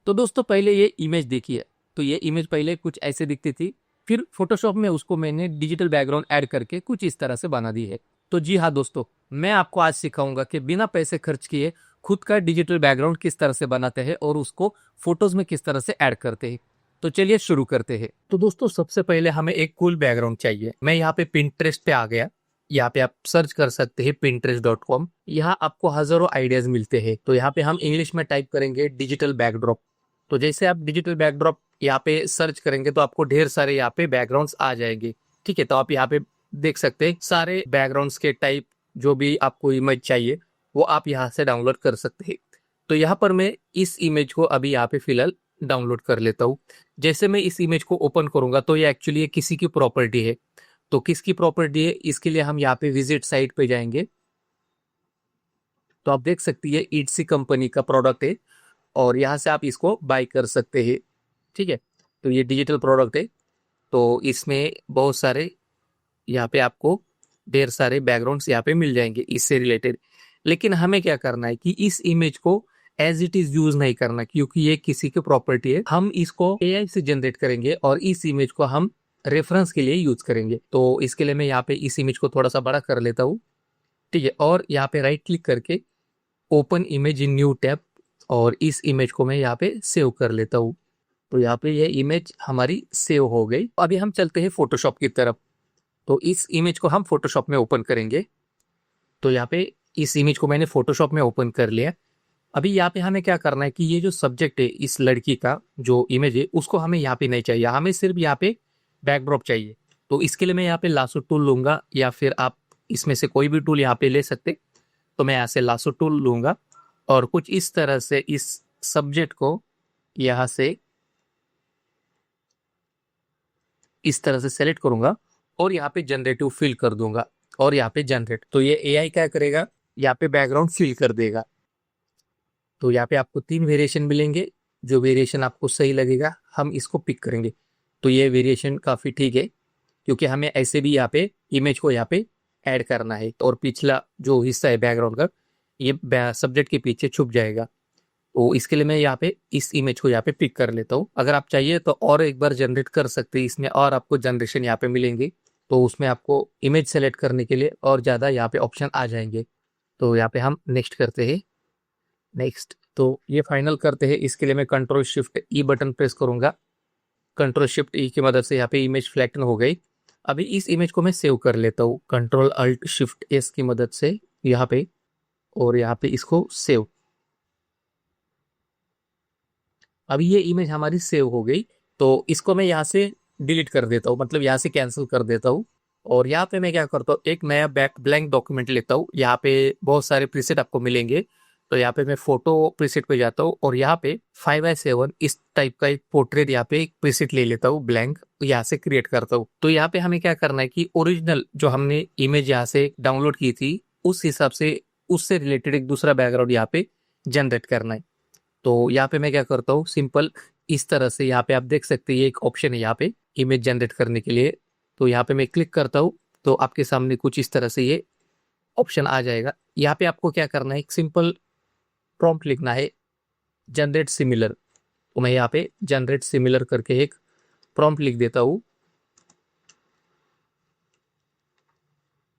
तो दोस्तों पहले ये इमेज देखिए। तो ये इमेज पहले कुछ ऐसे दिखती थी, फिर फोटोशॉप में उसको मैंने डिजिटल बैकग्राउंड ऐड करके कुछ इस तरह से बना दी है। तो जी हाँ दोस्तों, मैं आपको आज सिखाऊंगा कि बिना पैसे खर्च किए खुद का डिजिटल बैकग्राउंड किस तरह से बनाते हैं और उसको फोटोज में किस तरह से ऐड करते हैं। तो चलिए शुरू करते हैं। तो दोस्तों सबसे पहले हमें एक कूल बैकग्राउंड चाहिए। मैं यहाँ पे पिंटरेस्ट पे आ गया। यहाँ पे आप सर्च कर सकते हैं pinterest.com। यहाँ आपको हजारों आइडियाज मिलते हैं। तो यहाँ पे हम इंग्लिश में टाइप करेंगे डिजिटल बैकड्रॉप। तो जैसे आप डिजिटल बैकड्रॉप यहाँ पे सर्च करेंगे तो आपको ढेर सारे यहाँ पे बैकग्राउंड्स आ जाएंगे। ठीक है, तो आप यहाँ पे देख सकते हैं सारे बैकग्राउंड्स के टाइप, जो भी आपको इमेज चाहिए वो आप यहाँ से डाउनलोड कर सकते हैं। तो यहाँ पर मैं इस इमेज को अभी यहाँ पे फिलहाल डाउनलोड कर लेता हूँ। जैसे मैं इस इमेज को ओपन करूंगा तो ये एक्चुअली किसी की प्रॉपर्टी है। तो किसकी प्रॉपर्टी है, इसके लिए हम यहाँ पे विजिट साइट पे जाएंगे। तो आप देख सकते हैं ईटसी कंपनी का प्रोडक्ट है और यहाँ से आप इसको बाय कर सकते हैं। ठीक है, तो ये डिजिटल प्रोडक्ट है। तो इसमें बहुत सारे यहाँ पे आपको ढेर सारे बैकग्राउंड्स यहाँ पे मिल जाएंगे इससे रिलेटेड। लेकिन हमें क्या करना है कि इस इमेज को एज इट इज यूज नहीं करना, क्योंकि ये किसी की प्रॉपर्टी है। हम इसको एआई से जनरेट करेंगे और इस इमेज को हम रेफरेंस के लिए यूज करेंगे। तो इसके लिए मैं यहाँ पे इस इमेज को थोड़ा सा बड़ा कर लेता हूँ। ठीक है, और यहाँ पे राइट क्लिक करके open image in new tab, और इस इमेज को मैं यहाँ पे सेव कर लेता हूँ। तो यहाँ पे ये इमेज हमारी सेव हो गई। अभी हम चलते हैं फोटोशॉप की तरफ। तो इस इमेज को हम फोटोशॉप में ओपन करेंगे। तो यहाँ पे इस इमेज को मैंने फोटोशॉप में ओपन कर लिया। अभी यहाँ पे हमें क्या करना है कि ये जो सब्जेक्ट है इस लड़की का जो इमेज है उसको हमें यहाँ पे नहीं चाहिए, हमें सिर्फ यहाँ पे बैकड्रॉप चाहिए। तो इसके लिए मैं यहाँ पे लासो टूल लूंगा, या फिर आप इसमें से कोई भी टूल यहाँ पे ले सकते। तो मैं यहाँ से लासो टूल लूंगा और कुछ इस तरह से इस सब्जेक्ट को यहाँ से इस तरह से सेलेक्ट करूंगा और यहाँ पे जनरेटिव फिल कर दूंगा और यहाँ पे जनरेट। तो ये एआई क्या करेगा, यहाँ पे बैकग्राउंड फिल कर देगा। तो यहाँ पे आपको 3 वेरिएशन मिलेंगे। जो वेरिएशन आपको सही लगेगा हम इसको पिक करेंगे। तो ये वेरिएशन काफी ठीक है, क्योंकि हमें ऐसे भी यहाँ पे इमेज को यहाँ पे ऐड करना है और पिछला जो हिस्सा है बैकग्राउंड का ये सब्जेक्ट के पीछे छुप जाएगा। तो इसके लिए मैं यहाँ पे इस इमेज को यहाँ पे पिक कर लेता हूँ। अगर आप चाहिए तो और एक बार जनरेट कर सकते हैं इसमें, और आपको जनरेशन यहाँ पे मिलेंगे। तो उसमें आपको इमेज सेलेक्ट करने के लिए और ज़्यादा यहाँ पे ऑप्शन आ जाएंगे। तो यहाँ पे हम नेक्स्ट करते हैं। नेक्स्ट, तो ये फाइनल करते हैं। इसके लिए मैं कंट्रोल शिफ्ट ई बटन प्रेस करूंगा। कंट्रोल शिफ्ट ई की मदद से यहाँ पे इमेज फ्लैटन हो गई। अभी इस इमेज को मैं सेव कर लेता हूँ कंट्रोल अल्ट शिफ्ट एस की मदद से यहाँ पे, और यहाँ पे इसको सेव। अभी ये इमेज हमारी सेव हो गई। तो इसको मैं यहाँ से डिलीट कर देता हूँ, मतलब यहाँ से कैंसिल कर देता हूँ। और यहाँ पे मैं क्या करता हूँ, एक नया ब्लैंक डॉक्यूमेंट लेता हूँ। यहाँ पे बहुत सारे प्रीसेट आपको मिलेंगे। तो यहाँ पे मैं फोटो प्रीसेट पे जाता हूँ और यहाँ पे 5x7 इस टाइप का एक पोर्ट्रेट यहाँ पे एक प्रीसेट ले लेता हूँ ब्लैंक, यहाँ से क्रिएट करता हूँ। तो यहाँ पे हमें क्या करना है कि ओरिजिनल जो हमने इमेज यहाँ से डाउनलोड की थी उस हिसाब से उससे रिलेटेड एक दूसरा बैकग्राउंड यहाँ पे जनरेट करना है। तो यहाँ पे मैं क्या करता हूँ, सिंपल इस तरह से यहाँ पे आप देख सकते हैं ये एक ऑप्शन है यहाँ पे इमेज जनरेट करने के लिए। तो यहाँ पे मैं क्लिक करता हूँ तो आपके सामने कुछ इस तरह से ये ऑप्शन आ जाएगा। यहाँ पे आपको क्या करना है, एक सिंपल प्रॉम्प्ट लिखना है, जनरेट सिमिलर। तो मैं यहाँ पे जनरेट सिमिलर करके एक प्रॉम्प्ट लिख देता हूँ।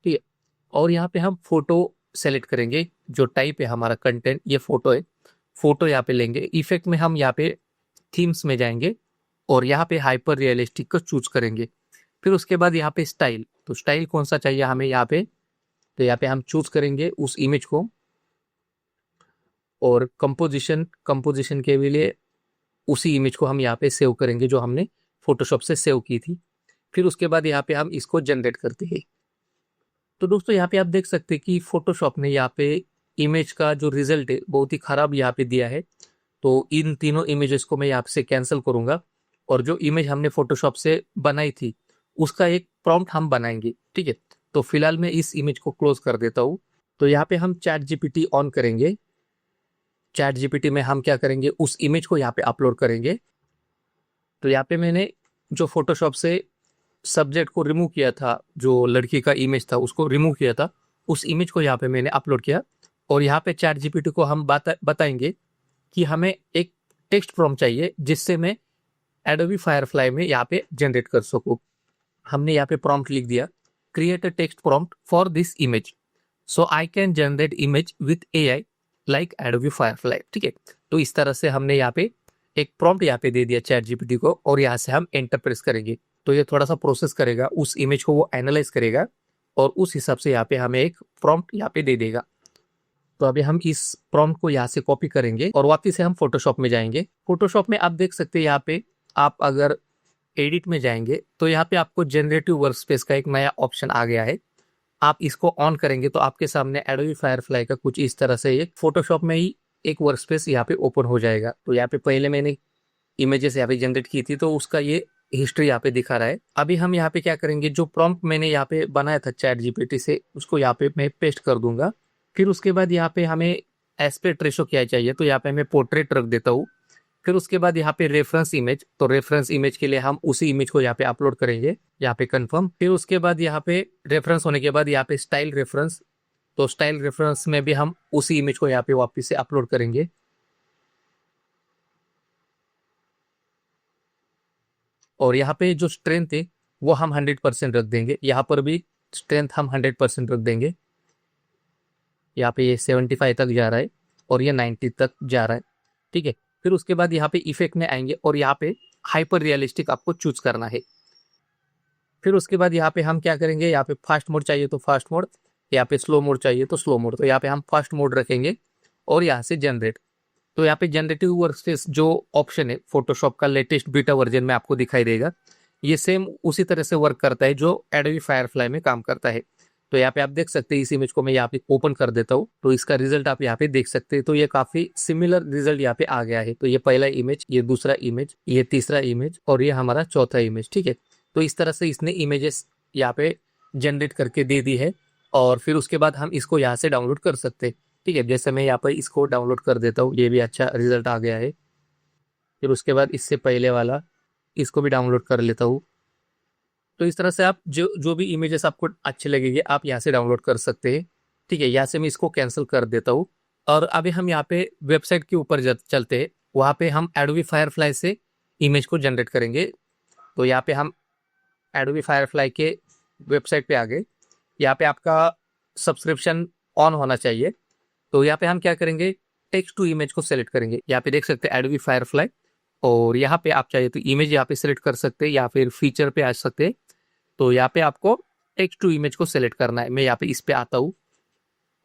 ठीक है, और यहाँ पे हम फोटो सेलेक्ट करेंगे। जो टाइप है हमारा कंटेंट ये फोटो है। फोटो यहाँ पे लेंगे, इफेक्ट में हम यहाँ पे थीम्स में जाएंगे और यहाँ पे हाइपर रियलिस्टिक को चूज करेंगे। फिर उसके बाद यहाँ पे स्टाइल, तो स्टाइल कौन सा चाहिए हमें यहाँ पे, तो यहाँ पे हम चूज करेंगे उस इमेज को। और कंपोजिशन, कंपोजिशन के लिए उसी इमेज को हम यहाँ पे सेव करेंगे जो हमने फोटोशॉप से सेव की थी। फिर उसके बाद यहाँ पे हम इसको जनरेट करते हैं। तो दोस्तों यहाँ पे आप देख सकते हैं कि फोटोशॉप ने यहाँ पे इमेज का जो रिजल्ट है बहुत ही खराब यहाँ पे दिया है। तो इन तीनों इमेजेस को मैं यहाँ से कैंसिल करूंगा और जो इमेज हमने फोटोशॉप से बनाई थी उसका एक प्रॉम्प्ट हम बनाएंगे। ठीक है, तो फिलहाल मैं इस इमेज को क्लोज कर देता हूँ। तो यहाँ पे हम चैट जीपीटी ऑन करेंगे। चैट जीपीटी में हम क्या करेंगे, उस इमेज को यहाँ पे अपलोड करेंगे। तो यहाँ पे मैंने जो फोटोशॉप से सब्जेक्ट को रिमूव किया था, जो लड़की का इमेज था उसको रिमूव किया था, उस इमेज को यहाँ पे मैंने अपलोड किया। और यहाँ पे चैट जीपीटी को हम बताएंगे कि हमें एक टेक्स्ट प्रॉम्प्ट चाहिए जिससे मैं एडोबी फायरफ्लाई में यहाँ पे जनरेट कर सकूँ। हमने यहाँ पे प्रॉम्प्ट लिख दिया, create a text prompt for this image so I can generate image with AI like Adobe Firefly. ठीक है, तो इस तरह से हमने यहाँ पे एक प्रॉम्प्ट यहाँ पे दे दिया चैट जीपीटी को और यहाँ से हम एंटर प्रेस करेंगे तो ये थोड़ा सा प्रोसेस करेगा, उस इमेज को वो एनालाइज करेगा और उस हिसाब से यहाँ पे हमें एक प्रॉम्प्ट यहाँ पे दे देगा। तो अभी हम इस प्रॉम्प्ट को यहाँ से कॉपी करेंगे और वापस से हम फोटोशॉप में जाएंगे। फोटोशॉप में आप देख सकते हैं यहाँ पे आप अगर एडिट में जाएंगे तो यहाँ पे आपको जनरेटिव वर्कस्पेस का एक नया ऑप्शन आ गया है। आप इसको ऑन करेंगे तो आपके सामने एडोबी फायरफ्लाई का कुछ इस तरह से एक फोटोशॉप में ही एक वर्कस्पेस यहाँ पे ओपन हो जाएगा। तो यहाँ पे पहले मैंने इमेजेस यहाँ पे जनरेट की थी तो उसका ये हिस्ट्री यहाँ पे दिखा रहा है। अभी हम यहाँ पे क्या करेंगे, जो प्रॉम्प्ट मैंने यहाँ पे बनाया था चैट जीपीटी से उसको यहाँ पे मैं पेस्ट कर दूंगा। फिर उसके बाद यहाँ पे हमें एस्पेक्ट रेशो क्या चाहिए तो यहाँ पे मैं पोर्ट्रेट रख देता हूँ। फिर उसके बाद यहाँ पे रेफरेंस इमेज, तो रेफरेंस इमेज के लिए हम उसी इमेज को यहाँ पे अपलोड करेंगे, यहाँ पे कंफर्म। फिर उसके बाद यहाँ पे रेफरेंस होने के बाद यहाँ पे स्टाइल रेफरेंस, तो स्टाइल रेफरेंस में भी हम उसी इमेज को यहाँ पे वापस से अपलोड करेंगे। और यहाँ पे जो स्ट्रेंथ है वो हम 100% रख देंगे, यहाँ पर भी स्ट्रेंथ हम 100% रख देंगे। यहाँ पे ये 75 तक जा रहा है और ये 90 तक जा रहा है। ठीक है, फिर उसके बाद यहाँ पे इफेक्ट में आएंगे और यहाँ पे हाइपर रियलिस्टिक आपको चूज करना है। फिर उसके बाद यहाँ पे हम क्या करेंगे, यहाँ पे फास्ट मोड चाहिए तो फास्ट मोड, यहाँ पे स्लो मोड चाहिए तो स्लो मोड, तो यहाँ पे हम फास्ट मोड रखेंगे और यहाँ से जनरेट। तो यहाँ पे जनरेटिव वर्कस्पेस जो ऑप्शन है फोटोशॉप का लेटेस्ट बीटा वर्जन में आपको दिखाई देगा, ये सेम उसी तरह से वर्क करता है जो एडोबी फायरफ्लाई में काम करता है। तो यहाँ पे आप देख सकते हैं, इस इमेज को मैं यहाँ पे ओपन कर देता हूँ तो इसका रिजल्ट आप यहाँ पे देख सकते हैं। तो ये काफी सिमिलर रिजल्ट यहाँ पे आ गया है। तो ये पहला इमेज, ये दूसरा इमेज, ये तीसरा इमेज और ये हमारा चौथा इमेज। ठीक है, तो इस तरह से इसने इमेजेस यहाँ पे जनरेट करके दे दी है और फिर उसके बाद हम इसको यहाँ से डाउनलोड कर सकते हैं। ठीक है, जैसे मैं यहाँ पर इसको डाउनलोड कर देता हूँ, ये भी अच्छा रिजल्ट आ गया है। फिर उसके बाद इससे पहले वाला इसको भी डाउनलोड कर लेता हूँ। तो इस तरह से आप जो जो भी इमेजेस आपको अच्छे लगेंगे आप यहाँ से डाउनलोड कर सकते हैं। ठीक है, यहाँ से मैं इसको कैंसिल कर देता हूँ और अभी हम यहाँ पे वेबसाइट के ऊपर चलते हैं। वहाँ पे हम एडोबी फायरफ्लाई से इमेज को जनरेट करेंगे। तो यहाँ पे हम एडोबी फायरफ्लाई के वेबसाइट पे आ गए। यहाँ पे आपका सब्सक्रिप्शन ऑन होना चाहिए। तो यहाँ पे हम क्या करेंगे, टेक्स्ट टू इमेज को सेलेक्ट करेंगे। यहाँ पे देख सकते हैं एडोबी फायरफ्लाई और यहाँ पे आप चाहिए तो इमेज यहाँ पे सेलेक्ट कर सकते हैं या फिर फीचर पे आ सकते हैं। तो यहाँ पे आपको टेक्स्ट टू इमेज को सेलेक्ट करना है। मैं यहाँ पे इस पे आता हूँ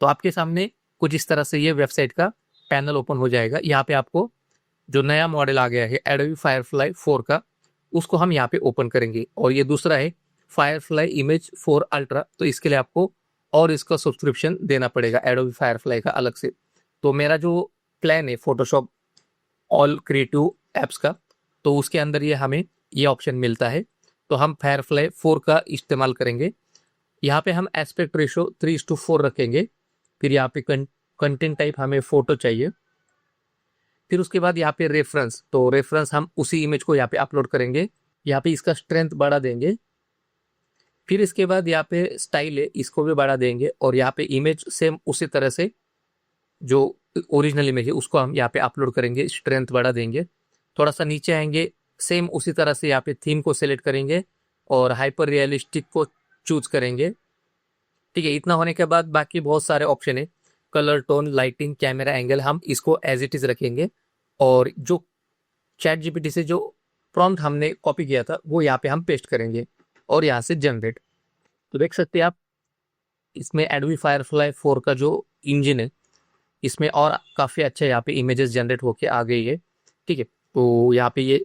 तो आपके सामने कुछ इस तरह से ये वेबसाइट का पैनल ओपन हो जाएगा। यहाँ पे आपको जो नया मॉडल आ गया है एडोबी फायरफ्लाई 4 का, उसको हम यहाँ पे ओपन करेंगे। और ये दूसरा है फायरफ्लाई इमेज 4 अल्ट्रा, तो इसके लिए आपको और इसका सब्सक्रिप्शन देना पड़ेगा एडोबी फायरफ्लाई का अलग से। तो मेरा जो प्लान है फोटोशॉप ऑल क्रिएटिव एप्स का, तो उसके अंदर ये हमें ये ऑप्शन मिलता है। तो हम फायरफ्लाई 4 का इस्तेमाल करेंगे। यहाँ पे हम एस्पेक्ट रेशो 3:4 रखेंगे। फिर यहाँ पे कंटेंट टाइप हमें फोटो चाहिए। फिर उसके बाद यहाँ पे रेफरेंस, तो रेफरेंस हम उसी इमेज को यहाँ पे अपलोड करेंगे। यहाँ पे इसका स्ट्रेंथ बढ़ा देंगे। फिर इसके बाद यहाँ पे स्टाइल है, इसको भी बढ़ा देंगे और यहाँ पे इमेज सेम उसी तरह से जो ओरिजिनल इमेज है उसको हम यहाँ पे अपलोड करेंगे, स्ट्रेंथ बढ़ा देंगे। थोड़ा सा नीचे आएंगे, सेम उसी तरह से यहाँ पे थीम को सिलेक्ट करेंगे और हाइपर रियलिस्टिक को चूज करेंगे। ठीक है, इतना होने के बाद बाकी बहुत सारे ऑप्शन है, colour tone, lighting, camera angle, हम इसको एज इट इज रखेंगे। और जो चैट जीपीटी से जो प्रॉम्प्ट हमने कॉपी किया था वो यहाँ पे हम पेस्ट करेंगे और यहाँ से जनरेट। तो देख सकते हैं आप इसमें एडोबी फायरफ्लाई 4 का जो इंजन है इसमें और काफ़ी अच्छा यहाँ पे इमेजेस जनरेट होके आ गई है। ठीक है, तो यहाँ पे ये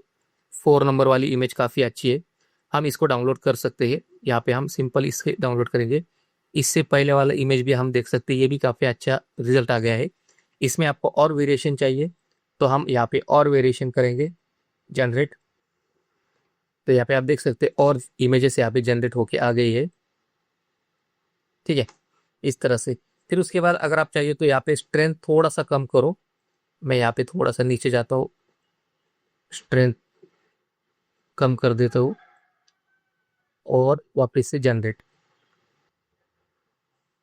4 नंबर वाली इमेज काफ़ी अच्छी है, हम इसको डाउनलोड कर सकते हैं। यहाँ पे हम सिंपल इससे डाउनलोड करेंगे। इससे पहले वाला इमेज भी हम देख सकते हैं, ये भी काफ़ी अच्छा रिजल्ट आ गया है। इसमें आपको और वेरिएशन चाहिए तो हम यहाँ पे और वेरिएशन करेंगे, जनरेट। तो यहाँ पे आप देख सकते हैं और इमेजेस यहाँ पे जनरेट होके आ गई है। ठीक है, इस तरह से। फिर उसके बाद अगर आप चाहिए तो यहाँ पे स्ट्रेंथ थोड़ा सा कम करो, मैं यहाँ पे थोड़ा सा नीचे जाता हूँ, स्ट्रेंथ कम कर देता हूँ और वापस से जनरेट।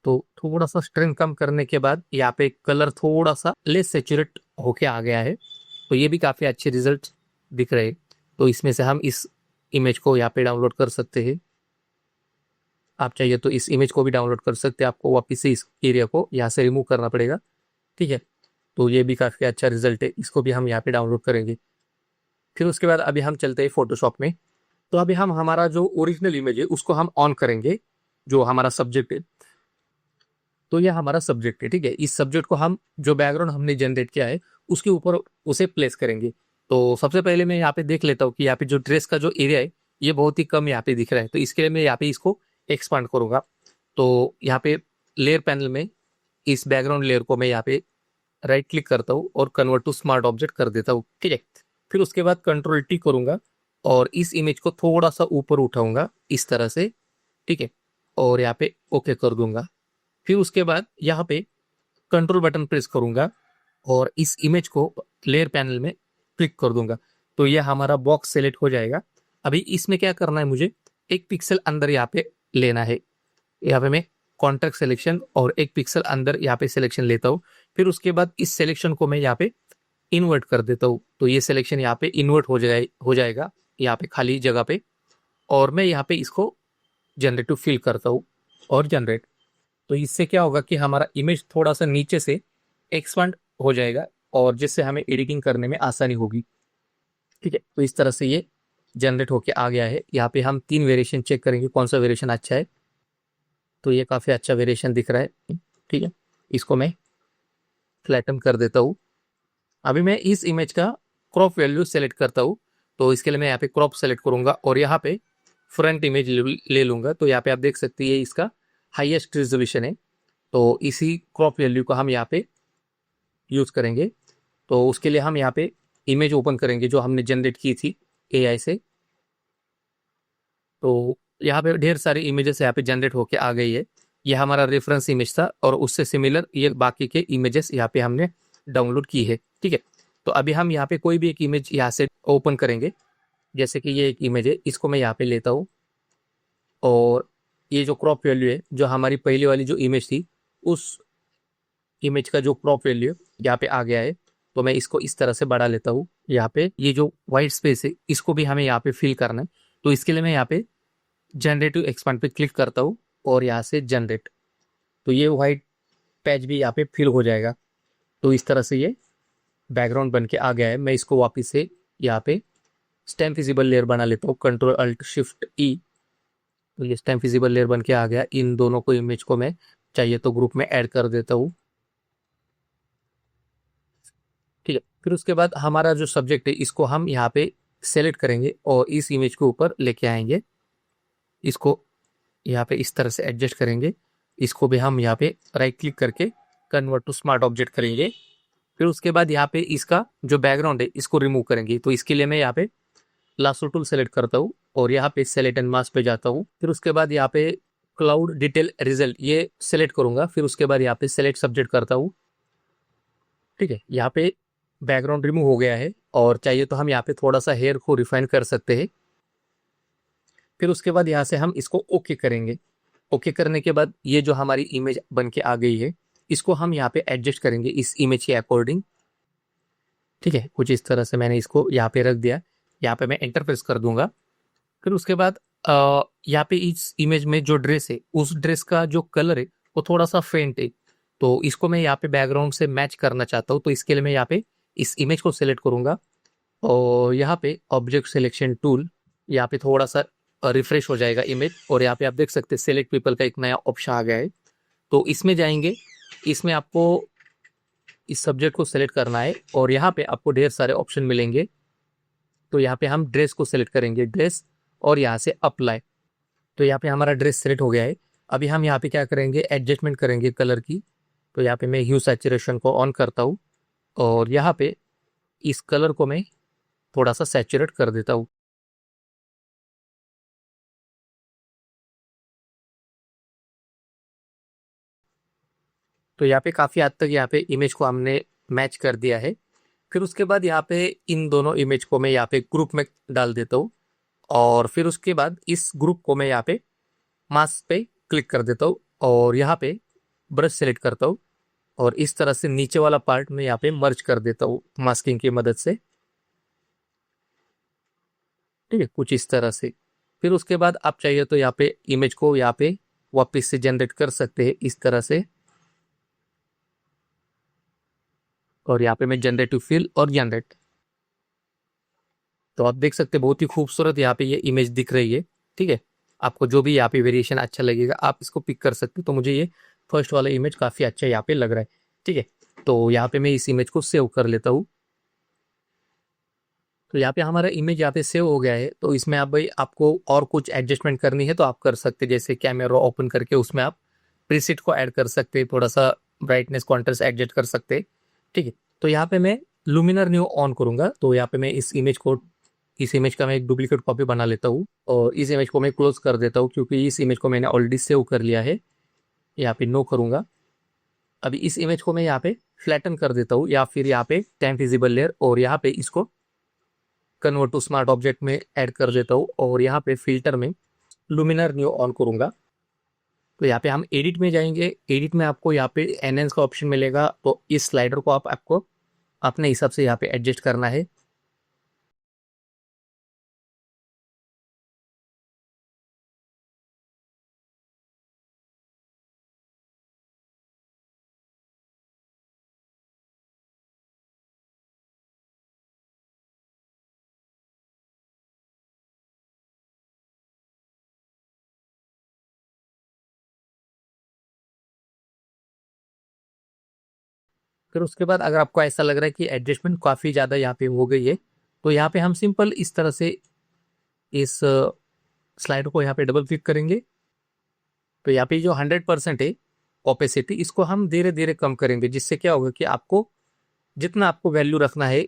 तो थोड़ा सा स्ट्रेंथ कम करने के बाद यहाँ पे कलर थोड़ा सा लेस सेचुरेट होके आ गया है। तो ये भी काफ़ी अच्छे रिजल्ट दिख रहे हैं। तो इसमें से हम इस इमेज को यहाँ पे डाउनलोड कर सकते हैं। आप चाहिए तो इस इमेज को भी डाउनलोड कर सकते हैं, आपको वापस से इस एरिया को यहाँ से रिमूव करना पड़ेगा। ठीक है, तो ये भी काफ़ी अच्छा रिजल्ट है, इसको भी हम यहाँ पे डाउनलोड करेंगे। फिर उसके बाद अभी हम चलते हैं फोटोशॉप में। तो अभी हम हमारा जो ओरिजिनल इमेज है उसको हम ऑन करेंगे, जो हमारा सब्जेक्ट है। तो यह हमारा सब्जेक्ट है, ठीक है। इस सब्जेक्ट को हम जो बैकग्राउंड हमने जनरेट किया है उसके ऊपर उसे प्लेस करेंगे। तो सबसे पहले मैं यहाँ पे देख लेता हूँ कि यहाँ पे जो ड्रेस का जो एरिया है ये बहुत ही कम यहाँ पे दिख रहा है, तो इसके लिए मैं यहाँ पे इसको एक्सपांड करूंगा। तो यहाँ पे लेयर पैनल में इस बैकग्राउंड लेयर को मैं यहाँ पे राइट क्लिक करता हूँ और कन्वर्ट टू स्मार्ट ऑब्जेक्ट कर देता हूँ, ठीक है। फिर उसके बाद कंट्रोल टी करूंगा और इस इमेज को थोड़ा सा ऊपर उठाऊंगा इस तरह से, ठीक है, और यहाँ पे ओके कर दूंगा। फिर उसके बाद यहाँ पे कंट्रोल बटन प्रेस करूंगा और इस इमेज को लेयर पैनल में क्लिक कर दूंगा। तो यह हमारा बॉक्स सेलेक्ट हो जाएगा। अभी इसमें क्या करना है, मुझे एक पिक्सल अंदर यहाँ पे लेना है। यहाँ पे मैं कॉन्ट्रैक्ट सिलेक्शन और एक पिक्सल अंदर यहाँ पे सिलेक्शन लेता हूँ। फिर उसके बाद इस सिलेक्शन को मैं यहाँ पे इन्वर्ट कर देता हूँ। तो ये सिलेक्शन यहाँ पे इन्वर्ट हो जाएगा यहाँ पे खाली जगह पे, और मैं यहाँ पे इसको जनरेट टू फिल करता हूँ और जनरेट। तो इससे क्या होगा कि हमारा इमेज थोड़ा सा नीचे से एक्सपांड हो जाएगा और जिससे हमें एडिटिंग करने में आसानी होगी, ठीक है। तो इस तरह से ये जनरेट होके आ गया है। यहाँ पे हम 3 वेरिएशन चेक करेंगे कौन सा वेरिएशन अच्छा है। तो ये काफ़ी अच्छा वेरिएशन दिख रहा है, ठीक है। इसको मैं फ्लैटन कर देता हूँ। अभी मैं इस इमेज का क्रॉप वैल्यू सेलेक्ट करता हूँ। तो इसके लिए मैं यहाँ पे क्रॉप सेलेक्ट करूंगा और यहाँ पे फ्रंट इमेज ले लूंगा। तो यहाँ पे आप देख सकते हैं इसका हाईएस्ट रिजोल्यूशन है। तो इसी क्रॉप वैल्यू को हम यहाँ पे यूज करेंगे। तो उसके लिए हम यहाँ पे इमेज ओपन करेंगे जो हमने जनरेट की थी एआई से। तो यहाँ पे ढेर सारी इमेजेस यहाँ पे जनरेट होके आ गई है। ये हमारा रेफरेंस इमेज था और उससे सिमिलर ये बाकी के इमेजेस यहाँ पे हमने डाउनलोड की है, ठीक है। तो अभी हम यहाँ पे कोई भी एक इमेज यहाँ से ओपन करेंगे। जैसे कि ये एक इमेज है, इसको मैं यहाँ पे लेता हूँ और ये जो क्रॉप वैल्यू है, जो हमारी पहली वाली जो इमेज थी उस इमेज का जो क्रॉप वैल्यू यहाँ पे आ गया है। तो मैं इसको इस तरह से बढ़ा लेता हूँ। यहाँ पे ये जो व्हाइट स्पेस है इसको भी हमें यहाँ पे फिल करना है। तो इसके लिए मैं यहाँ पे जनरेटिव एक्सपांड पे क्लिक करता हूँ और यहाँ से जनरेट। तो ये व्हाइट पैच भी यहाँ पे फिल हो जाएगा। तो इस तरह से ये बैकग्राउंड बन के आ गया है। मैं इसको वापस से यहाँ पे स्टैम्प विजिबल लेयर बना लेता हूँ, कंट्रोल अल्ट शिफ्ट ई। तो ये स्टैम्प विजिबल लेयर बन के आ गया। इन दोनों को इमेज को मैं चाहिए तो ग्रुप में ऐड कर देता हूँ, ठीक है। फिर उसके बाद हमारा जो सब्जेक्ट है इसको हम यहाँ पे सेलेक्ट करेंगे और इस इमेज के ऊपर लेके आएंगे। इसको यहाँ पे इस तरह से एडजस्ट करेंगे। इसको भी हम यहाँ पे राइट क्लिक करके कन्वर्ट टू स्मार्ट ऑब्जेक्ट करेंगे। फिर उसके बाद यहाँ पे इसका जो बैकग्राउंड है इसको रिमूव करेंगे। तो इसके लिए मैं यहाँ पे लासो टूल सेलेक्ट करता हूँ और यहाँ पे सेलेक्ट एंड मास्क पे जाता हूँ। फिर उसके बाद यहाँ पे क्लाउड डिटेल रिजल्ट ये सेलेक्ट करूंगा। फिर उसके बाद यहाँ पे सेलेक्ट सब्जेक्ट करता हूँ, ठीक है। यहाँ पे बैकग्राउंड रिमूव हो गया है और चाहिए तो हम यहाँ पे थोड़ा सा हेयर को रिफाइन कर सकते हैं। फिर उसके बाद यहाँ से हम इसको ओके करेंगे। ओके करने के बाद ये जो हमारी इमेज बन के आ गई है इसको हम यहाँ पे एडजस्ट करेंगे इस इमेज के अकॉर्डिंग, ठीक है। कुछ इस तरह से मैंने इसको यहाँ पे रख दिया। यहाँ पे मैं एंटर प्रेस कर दूंगा। फिर उसके बाद यहाँ पे इस इमेज में जो ड्रेस है उस ड्रेस का जो कलर है वो थोड़ा सा फेंट है। तो इसको मैं यहाँ पे बैकग्राउंड से मैच करना चाहता हूँ। तो इसके लिए मैं यहाँ पे इस इमेज को सिलेक्ट करूंगा और यहाँ पे ऑब्जेक्ट सिलेक्शन टूल, यहाँ पे थोड़ा सा रिफ्रेश हो जाएगा इमेज और यहाँ पे आप देख सकते हैं सेलेक्ट पीपल का एक नया ऑप्शन आ गया है। तो इसमें जाएंगे, इसमें आपको इस सब्जेक्ट को सिलेक्ट करना है और यहाँ पे आपको ढेर सारे ऑप्शन मिलेंगे। तो यहाँ पे हम ड्रेस को सिलेक्ट करेंगे, ड्रेस, और यहाँ से अप्लाई। तो यहाँ पे हमारा ड्रेस सेलेक्ट हो गया है। अभी हम यहाँ पे क्या करेंगे, एडजस्टमेंट करेंगे कलर की। तो यहाँ पे मैं ह्यू सैचुरेशन को ऑन करता हूँ और यहाँ पे इस कलर को मैं थोड़ा सा सैचुरेट कर देता हूँ। तो यहाँ पे काफ़ी हद तक यहाँ पे इमेज को हमने मैच कर दिया है। फिर उसके बाद यहाँ पे इन दोनों इमेज को मैं यहाँ पे ग्रुप में डाल देता हूँ और फिर उसके बाद इस ग्रुप को मैं यहाँ पे मास्क पे क्लिक कर देता हूँ और यहाँ पे ब्रश सेलेक्ट करता हूँ और इस तरह से नीचे वाला पार्ट में यहाँ पे मर्ज कर देता हूँ मास्किंग की मदद से। ठीक है, कुछ इस तरह से। फिर उसके बाद आप चाहिए तो यहाँ पे इमेज को यहाँ पे वापस से जनरेट कर सकते हैं इस तरह से। और यहाँ पे मैं जनरेट टू फिल और जनरेट, तो आप देख सकते हैं बहुत ही खूबसूरत यहाँ पे ये इमेज दिख रही है। ठीक है, आपको जो भी यहाँ पे वेरिएशन अच्छा लगेगा आप इसको पिक कर सकते हो। तो मुझे ये फर्स्ट वाला इमेज काफ़ी अच्छा यहाँ पे लग रहा है। ठीक है, तो यहाँ पे मैं इस इमेज को सेव कर लेता हूँ। तो यहाँ पे हमारा इमेज यहाँ पे सेव हो गया है। तो इसमें आप भाई आपको और कुछ एडजस्टमेंट करनी है तो आप कर सकते हैं, जैसे कैमरा ओपन करके उसमें आप प्रीसेट को ऐड कर सकते हैं, थोड़ा सा ब्राइटनेस कॉन्ट्रास्ट एडजस्ट कर सकते हैं। ठीक है, तो यहाँ पे मैं लुमिनर न्यू ऑन करूंगा। तो यहाँ पे मैं इस इमेज का मैं एक डुप्लीकेट कॉपी बना लेता हूँ और इस इमेज को मैं क्लोज कर देता हूँ, क्योंकि इस इमेज को मैंने ऑलरेडी सेव कर लिया है। यहाँ पे नो करूंगा। अभी इस इमेज को मैं यहाँ पे फ्लैटन कर देता हूँ, या फिर यहाँ पे टाइम फिजिबल लेयर, और यहाँ पे इसको कन्वर्ट टू स्मार्ट ऑब्जेक्ट में ऐड कर देता हूँ और यहाँ पे फिल्टर में लुमिनर न्यू ऑन करूंगा। तो यहाँ पे हम एडिट में जाएंगे। एडिट में आपको यहाँ पे एनहेंस का ऑप्शन मिलेगा, तो इस स्लाइडर को आपको अपने हिसाब से यहाँ पे एडजस्ट करना है। फिर उसके बाद अगर आपको ऐसा लग रहा है कि एडजस्टमेंट काफ़ी ज़्यादा यहाँ पे हो गई है, तो यहाँ पे हम सिंपल इस तरह से इस स्लाइड को यहाँ पे डबल क्लिक करेंगे। तो यहाँ पे जो 100% है ओपेसिटी, इसको हम धीरे धीरे कम करेंगे, जिससे क्या होगा कि आपको जितना आपको वैल्यू रखना है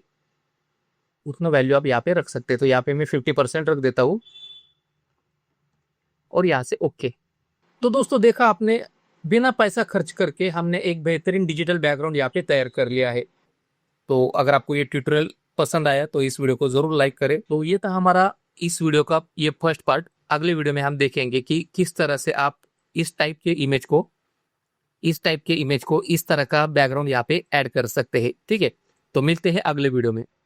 उतना वैल्यू आप यहाँ पे रख सकते हैं। तो यहाँ पे मैं 50% रख देता हूँ और यहाँ से ओके। तो दोस्तों देखा आपने, बिना पैसा खर्च करके हमने एक बेहतरीन डिजिटल बैकग्राउंड यहाँ पे तैयार कर लिया है। तो अगर आपको ये ट्यूटोरियल पसंद आया तो इस वीडियो को जरूर लाइक करें। तो ये था हमारा इस वीडियो का ये फर्स्ट पार्ट। अगले वीडियो में हम देखेंगे कि किस तरह से आप इस टाइप के इमेज को इस तरह का बैकग्राउंड यहाँ पे ऐड कर सकते हैं। ठीक है, तो मिलते हैं अगले वीडियो में।